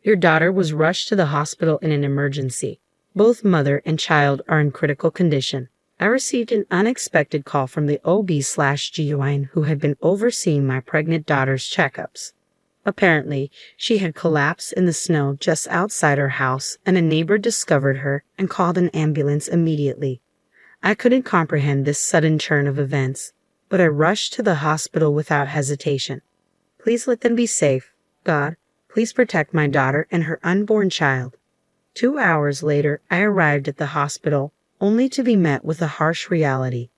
Your daughter was rushed to the hospital in an emergency. Both mother and child are in critical condition. I received an unexpected call from the OB/GYN who had been overseeing my pregnant daughter's checkups. Apparently, she had collapsed in the snow just outside her house, and a neighbor discovered her and called an ambulance immediately. I couldn't comprehend this sudden turn of events, but I rushed to the hospital without hesitation. Please let them be safe. God, please protect my daughter and her unborn child. 2 hours later, I arrived at the hospital, only to be met with a harsh reality.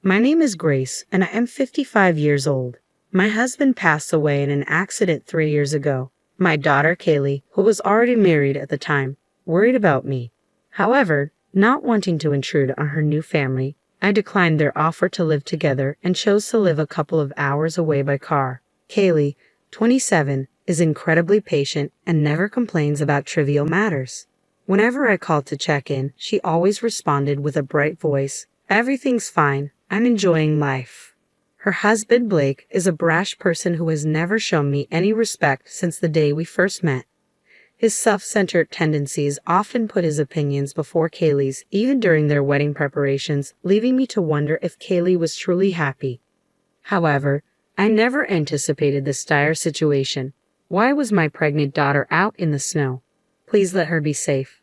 My name is Grace, and I am 55 years old. My husband passed away in an accident 3 years ago. My daughter, Kaylee, who was already married at the time, worried about me. However, not wanting to intrude on her new family, I declined their offer to live together and chose to live a couple of hours away by car. Kaylee, 27, is incredibly patient and never complains about trivial matters. Whenever I called to check in, she always responded with a bright voice, "Everything's fine. I'm enjoying life." Her husband, Blake, is a brash person who has never shown me any respect since the day we first met. His self-centered tendencies often put his opinions before Kaylee's, even during their wedding preparations, leaving me to wonder if Kaylee was truly happy. However, I never anticipated this dire situation. Why was my pregnant daughter out in the snow? Please let her be safe.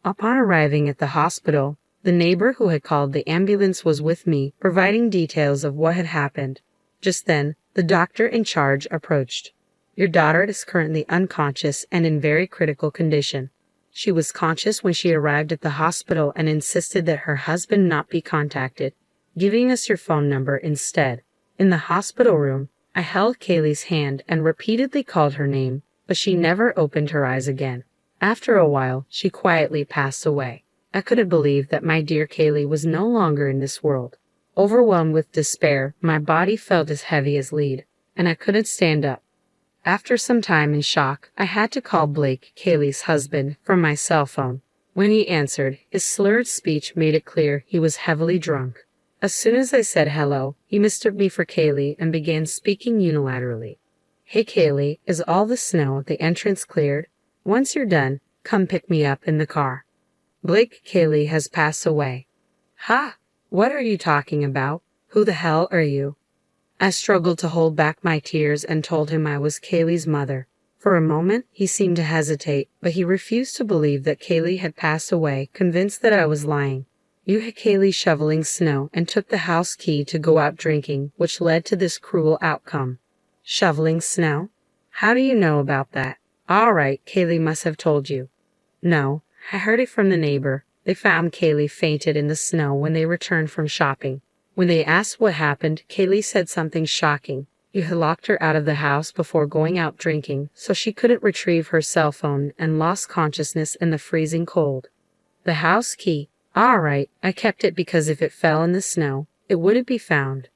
Upon arriving at the hospital, the neighbor who had called the ambulance was with me, providing details of what had happened. Just then, the doctor in charge approached. Your daughter is currently unconscious and in very critical condition. She was conscious when she arrived at the hospital and insisted that her husband not be contacted, giving us your phone number instead. In the hospital room, I held Kaylee's hand and repeatedly called her name, but she never opened her eyes again. After a while, she quietly passed away. I couldn't believe that my dear Kaylee was no longer in this world. Overwhelmed with despair, my body felt as heavy as lead, and I couldn't stand up. After some time in shock, I had to call Blake, Kaylee's husband, from my cell phone. When he answered, his slurred speech made it clear he was heavily drunk. As soon as I said hello, he mistook me for Kaylee and began speaking unilaterally. "Hey Kaylee, is all the snow at the entrance cleared? Once you're done, come pick me up in the car." "Blake, Kaylee has passed away." "Ha! What are you talking about? Who the hell are you?" I struggled to hold back my tears and told him I was Kaylee's mother. For a moment, he seemed to hesitate, but he refused to believe that Kaylee had passed away, convinced that I was lying. "You had Kaylee shoveling snow and took the house key to go out drinking, which led to this cruel outcome." "Shoveling snow? How do you know about that?" "All right, Kaylee must have told you." "No, I heard it from the neighbor. They found Kaylee fainted in the snow when they returned from shopping. When they asked what happened, Kaylee said something shocking. You had locked her out of the house before going out drinking, so she couldn't retrieve her cell phone and lost consciousness in the freezing cold." "The house key? All right, I kept it because if it fell in the snow, it wouldn't be found."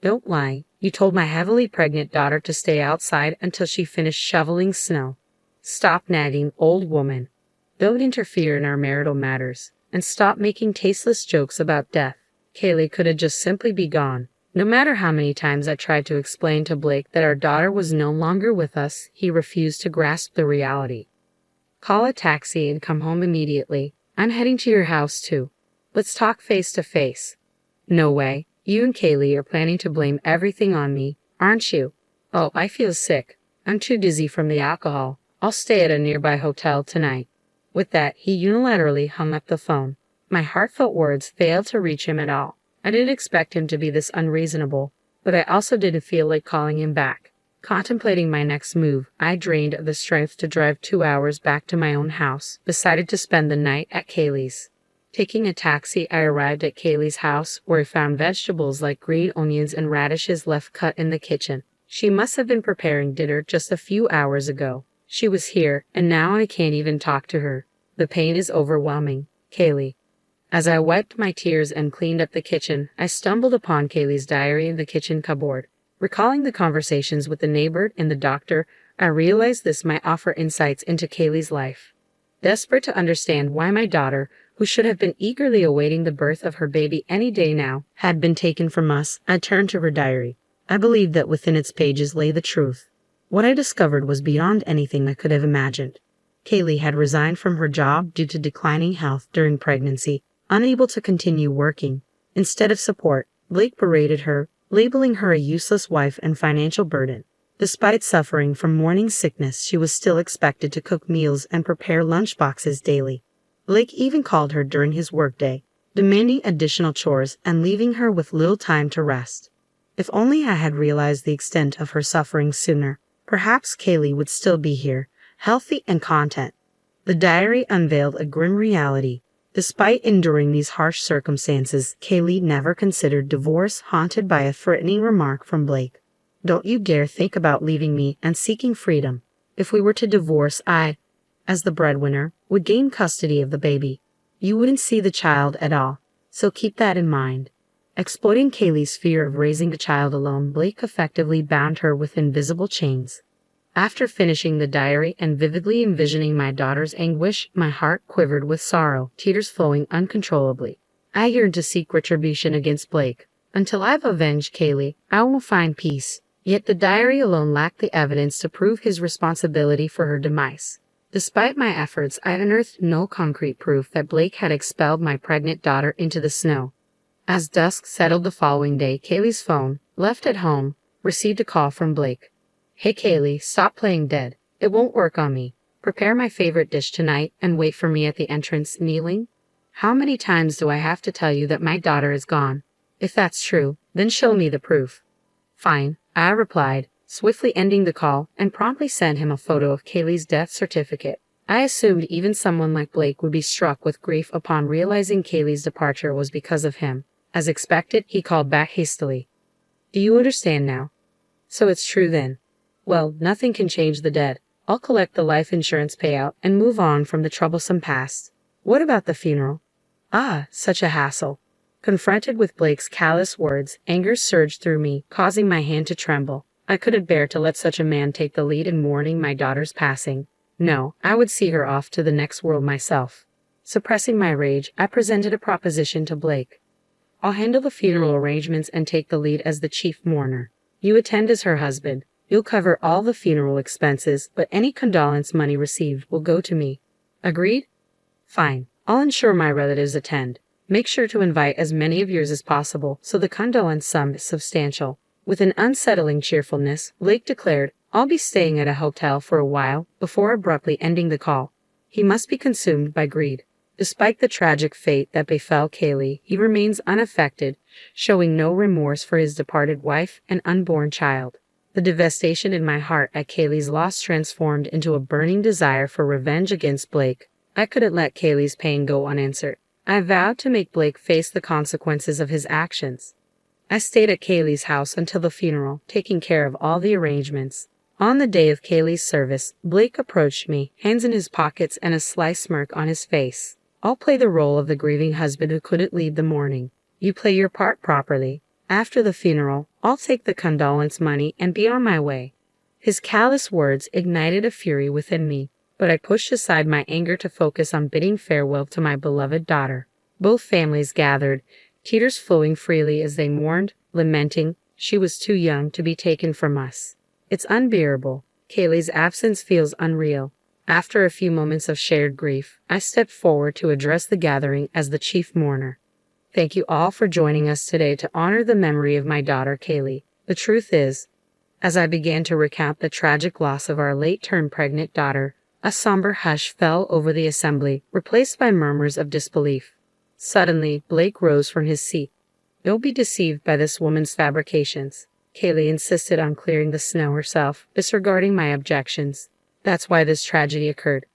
"Don't lie. You told my heavily pregnant daughter to stay outside until she finished shoveling snow." "Stop nagging, old woman. Don't interfere in our marital matters, and stop making tasteless jokes about death. Kaylee could have just simply be gone." No matter how many times I tried to explain to Blake that our daughter was no longer with us, he refused to grasp the reality. "Call a taxi and come home immediately. I'm heading to your house too. Let's talk face to face." "No way. You and Kaylee are planning to blame everything on me, aren't you?" "Oh, I feel sick. I'm too dizzy from the alcohol. I'll stay at a nearby hotel tonight." With that, he unilaterally hung up the phone. My heartfelt words failed to reach him at all. I didn't expect him to be this unreasonable, but I also didn't feel like calling him back. Contemplating my next move, I, drained of the strength to drive 2 hours back to my own house, decided to spend the night at Kaylee's. Taking a taxi, I arrived at Kaylee's house, where I found vegetables like green onions and radishes left cut in the kitchen. She must have been preparing dinner just a few hours ago. She was here, and now I can't even talk to her. The pain is overwhelming. Kaylee. As I wiped my tears and cleaned up the kitchen, I stumbled upon Kaylee's diary in the kitchen cupboard. Recalling the conversations with the neighbor and the doctor, I realized this might offer insights into Kaylee's life. Desperate to understand why my daughter, who should have been eagerly awaiting the birth of her baby any day now, had been taken from us, I turned to her diary. I believed that within its pages lay the truth. What I discovered was beyond anything I could have imagined. Kaylee had resigned from her job due to declining health during pregnancy, unable to continue working. Instead of support, Blake berated her, labeling her a useless wife and financial burden. Despite suffering from morning sickness, she was still expected to cook meals and prepare lunchboxes daily. Blake even called her during his workday, demanding additional chores and leaving her with little time to rest. If only I had realized the extent of her suffering sooner, perhaps Kaylee would still be here, healthy and content. The diary unveiled a grim reality. Despite enduring these harsh circumstances, Kaylee never considered divorce, haunted by a threatening remark from Blake. "Don't you dare think about leaving me and seeking freedom. If we were to divorce, I, as the breadwinner, would gain custody of the baby. You wouldn't see the child at all, so keep that in mind." Exploiting Kaylee's fear of raising the child alone, Blake effectively bound her with invisible chains. After finishing the diary and vividly envisioning my daughter's anguish, my heart quivered with sorrow, tears flowing uncontrollably. I yearned to seek retribution against Blake. Until I've avenged Kaylee, I won't find peace. Yet the diary alone lacked the evidence to prove his responsibility for her demise. Despite my efforts, I unearthed no concrete proof that Blake had expelled my pregnant daughter into the snow. As dusk settled the following day, Kaylee's phone, left at home, received a call from Blake. "Hey Kaylee, stop playing dead. It won't work on me. Prepare my favorite dish tonight and wait for me at the entrance, kneeling. How many times do I have to tell you that my daughter is gone? If that's true, then show me the proof." "Fine," I replied, swiftly ending the call, and promptly sent him a photo of Kaylee's death certificate. I assumed even someone like Blake would be struck with grief upon realizing Kaylee's departure was because of him. As expected, he called back hastily. "Do you understand now? So it's true then. Well, nothing can change the dead. I'll collect the life insurance payout and move on from the troublesome past. What about the funeral?" Ah, such a hassle. Confronted with Blake's callous words, anger surged through me, causing my hand to tremble. I couldn't bear to let such a man take the lead in mourning my daughter's passing. No, I would see her off to the next world myself. Suppressing my rage, I presented a proposition to Blake. "I'll handle the funeral arrangements and take the lead as the chief mourner. You attend as her husband. You'll cover all the funeral expenses, but any condolence money received will go to me. Agreed?" "Fine. I'll ensure my relatives attend. Make sure to invite as many of yours as possible, so the condolence sum is substantial." With an unsettling cheerfulness, Blake declared, "I'll be staying at a hotel for a while," before abruptly ending the call. He must be consumed by greed. Despite the tragic fate that befell Kaylee, he remains unaffected, showing no remorse for his departed wife and unborn child. The devastation in my heart at Kaylee's loss transformed into a burning desire for revenge against Blake. I couldn't let Kaylee's pain go unanswered. I vowed to make Blake face the consequences of his actions. I stayed at Kaylee's house until the funeral, taking care of all the arrangements. On the day of Kaylee's service, Blake approached me, hands in his pockets and a sly smirk on his face. "I'll play the role of the grieving husband who couldn't leave the mourning. You play your part properly. After the funeral, I'll take the condolence money and be on my way." His callous words ignited a fury within me, but I pushed aside my anger to focus on bidding farewell to my beloved daughter. Both families gathered, tears flowing freely as they mourned, lamenting, "She was too young to be taken from us." It's unbearable. Kaylee's absence feels unreal. After a few moments of shared grief, I stepped forward to address the gathering as the chief mourner. "Thank you all for joining us today to honor the memory of my daughter Kaylee. The truth is," as I began to recount the tragic loss of our late-term pregnant daughter, a somber hush fell over the assembly, replaced by murmurs of disbelief. Suddenly, Blake rose from his seat. "Don't be deceived by this woman's fabrications." Kaylee insisted on clearing the snow herself, disregarding my objections. "That's why this tragedy occurred."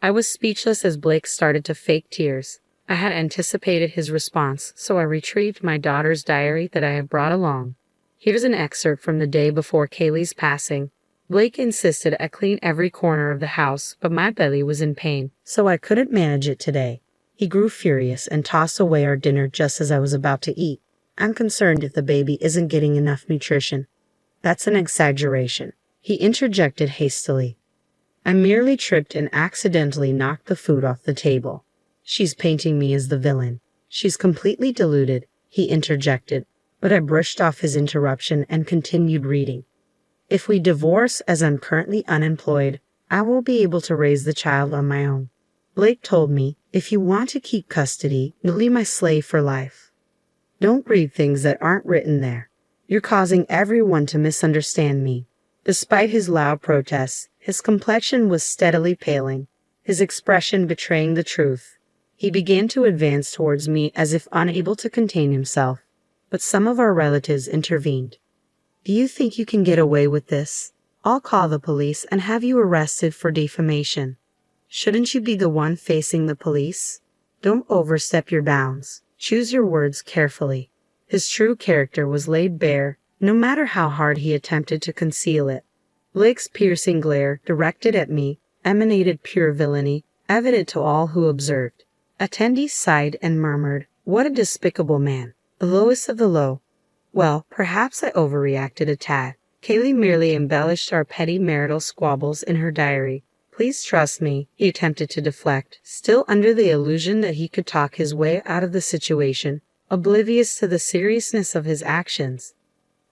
I was speechless as Blake started to fake tears. I had anticipated his response, so I retrieved my daughter's diary that I had brought along. Here's an excerpt from the day before Kaylee's passing. Blake insisted I clean every corner of the house, but my belly was in pain, so I couldn't manage it today. He grew furious and tossed away our dinner just as I was about to eat. "I'm concerned if the baby isn't getting enough nutrition." "That's an exaggeration," he interjected hastily. "I merely tripped and accidentally knocked the food off the table." "She's painting me as the villain." "She's completely deluded," he interjected, but I brushed off his interruption and continued reading. "If we divorce, as I'm currently unemployed, I will be able to raise the child on my own. Blake told me, if you want to keep custody, you'll be my slave for life. Don't read things that aren't written there. You're causing everyone to misunderstand me. Despite his loud protests, his complexion was steadily paling, his expression betraying the truth. He began to advance towards me as if unable to contain himself, but some of our relatives intervened. Do you think you can get away with this? I'll call the police and have you arrested for defamation. Shouldn't you be the one facing the police? Don't overstep your bounds. Choose your words carefully. His true character was laid bare, no matter how hard he attempted to conceal it. Blake's piercing glare, directed at me, emanated pure villainy, evident to all who observed. Attendees sighed and murmured, "What a despicable man. The lowest of the low." Well, perhaps I overreacted a tad. Kaylee merely embellished our petty marital squabbles in her diary. Please trust me, he attempted to deflect, still under the illusion that he could talk his way out of the situation, oblivious to the seriousness of his actions.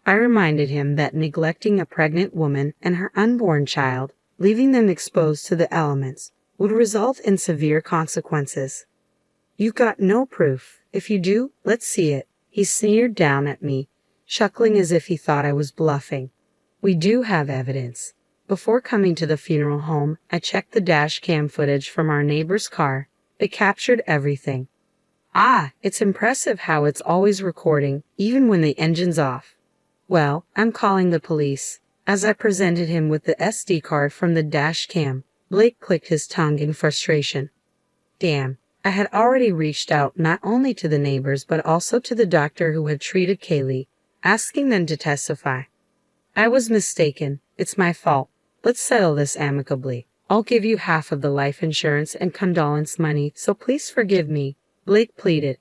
I reminded him that neglecting a pregnant woman and her unborn child, leaving them exposed to the elements, would result in severe consequences. You've got no proof. If you do, let's see it. He sneered down at me, chuckling as if he thought I was bluffing. We do have evidence. Before coming to the funeral home, I checked the dash cam footage from our neighbor's car. It captured everything. Ah, it's impressive how it's always recording, even when the engine's off. Well, I'm calling the police. As I presented him with the SD card from the dash cam, Blake clicked his tongue in frustration. Damn, I had already reached out not only to the neighbors but also to the doctor who had treated Kaylee, asking them to testify. I was mistaken. It's my fault. Let's settle this amicably. I'll give you half of the life insurance and condolence money, so please forgive me, Blake pleaded.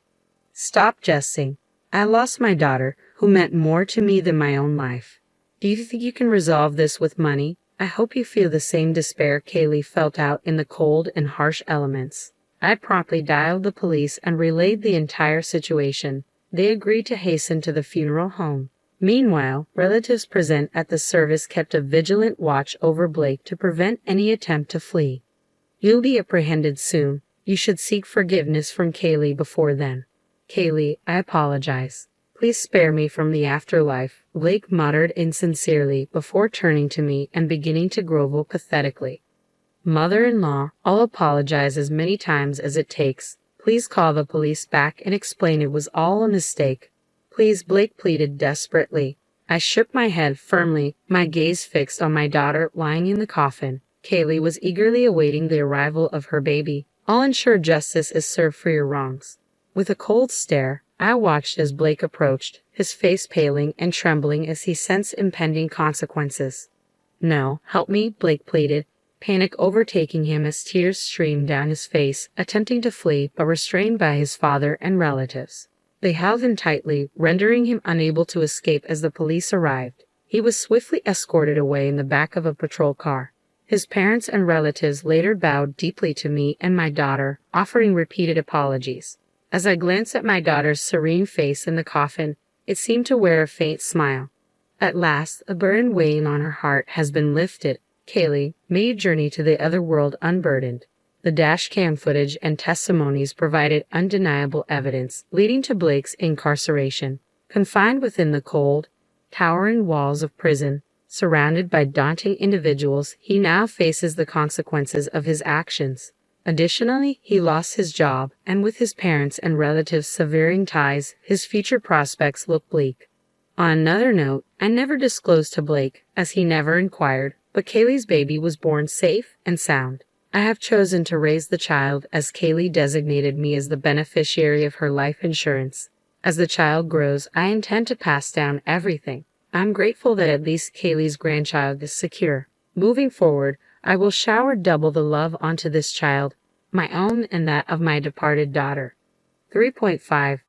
Stop jesting. I lost my daughter, who meant more to me than my own life. Do you think you can resolve this with money? I hope you feel the same despair Kaylee felt out in the cold and harsh elements. I promptly dialed the police and relayed the entire situation. They agreed to hasten to the funeral home. Meanwhile, relatives present at the service kept a vigilant watch over Blake to prevent any attempt to flee. You'll be apprehended soon. You should seek forgiveness from Kaylee before then. Kaylee, I apologize. Please spare me from the afterlife, Blake muttered insincerely before turning to me and beginning to grovel pathetically. Mother-in-law, I'll apologize as many times as it takes. Please call the police back and explain it was all a mistake. Please, Blake pleaded desperately. I shook my head firmly, my gaze fixed on my daughter lying in the coffin. Kaylee was eagerly awaiting the arrival of her baby. I'll ensure justice is served for your wrongs. With a cold stare, I watched as Blake approached, his face paling and trembling as he sensed impending consequences. No, help me, Blake pleaded, panic overtaking him as tears streamed down his face, attempting to flee but restrained by his father and relatives. They held him tightly, rendering him unable to escape as the police arrived. He was swiftly escorted away in the back of a patrol car. His parents and relatives later bowed deeply to me and my daughter, offering repeated apologies. As I glanced at my daughter's serene face in the coffin, it seemed to wear a faint smile. At last, a burden weighing on her heart has been lifted. Kaylee, may you journey to the other world unburdened. The dash cam footage and testimonies provided undeniable evidence leading to Blake's incarceration. Confined within the cold, towering walls of prison, surrounded by daunting individuals, he now faces the consequences of his actions. Additionally, he lost his job, and with his parents and relatives severing ties, his future prospects look bleak. On another note, I never disclosed to Blake, as he never inquired, but Kaylee's baby was born safe and sound. I have chosen to raise the child as Kaylee designated me as the beneficiary of her life insurance. As the child grows, I intend to pass down everything. I'm grateful that at least Kaylee's grandchild is secure. Moving forward, I will shower double the love onto this child, my own and that of my departed daughter. 3.5